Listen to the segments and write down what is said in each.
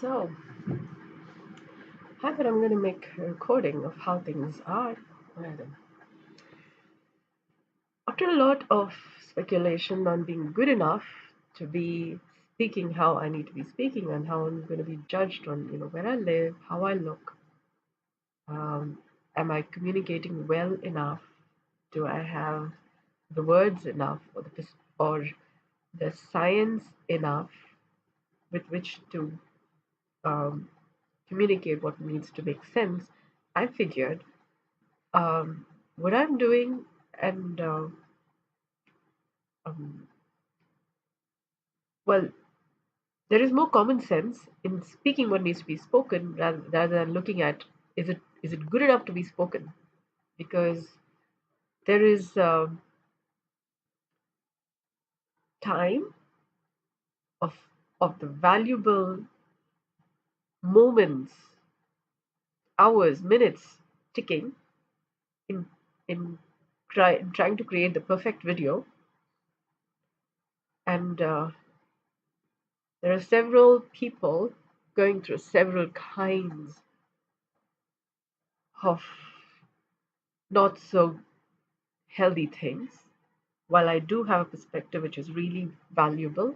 So, I thought I'm going to make a recording of how things are. And after a lot of speculation on being good enough to be speaking how I need to be speaking and how I'm going to be judged on, where I live, how I look, um, am I communicating well enough? Do I have the words enough or the science enough with which to um, communicate what needs to make sense? I figured what I'm doing and um, well, there is more common sense in speaking what needs to be spoken rather than looking at is it good enough to be spoken, because there is time of the valuable moments, hours, minutes ticking in in trying to create the perfect video. And there are several people going through several kinds of not so healthy things. While I do have a perspective which is really valuable,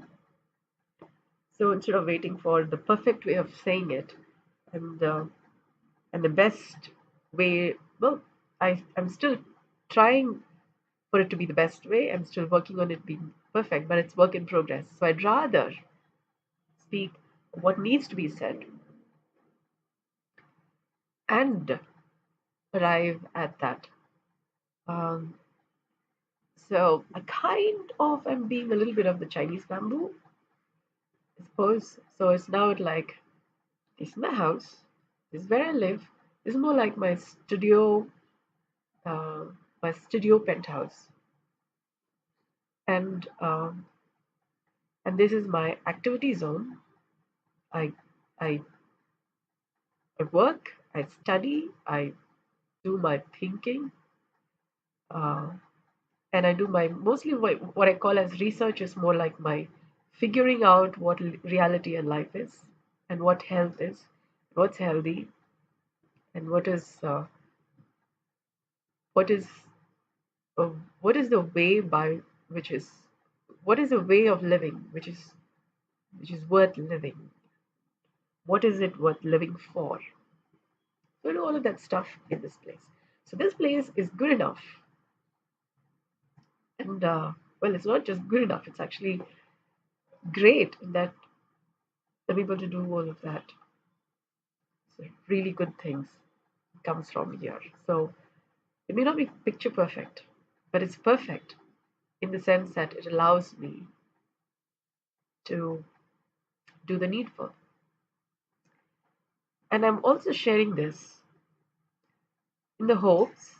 so instead of waiting for the perfect way of saying it and the best way, well, I'm still trying for it to be the best way. I'm still working on it being perfect, but it's work in progress. So I'd rather speak what needs to be said and arrive at that. Um, so I kind of am being a little bit of the Chinese bamboo, I suppose. So it's now like, this is my house. This is where I live. This is more like uh, my studio penthouse, and this is my activity zone. I I I work. I study. I do my thinking, uh, and I do my mostly what I call as research is more like my figuring out what reality and life is, and what health is, what's healthy, and what is uh, what is the way by which is what is a way of living which is worth living. What is it worth living for? So do all of that stuff in this place. So this place is good enough, and well, it's not just good enough, it's actually great in that I'm able to do all of that. So really good things comes from here. So it may not be picture perfect, but it's perfect in the sense that it allows me to do the needful. And I'm also sharing this in the hopes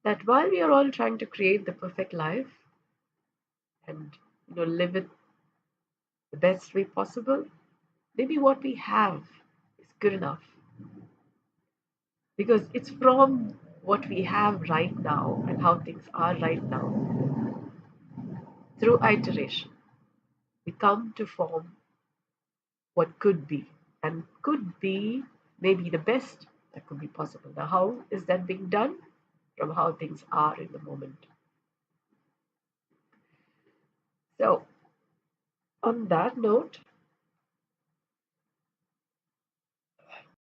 that while we are all trying to create the perfect life and live it the best way possible, maybe what we have is good enough, because it's from what we have right now and how things are right now, through iteration we come to form what could be, and could be maybe the best that could be possible. Now, how is that being done? From how things are in the moment. So on that note,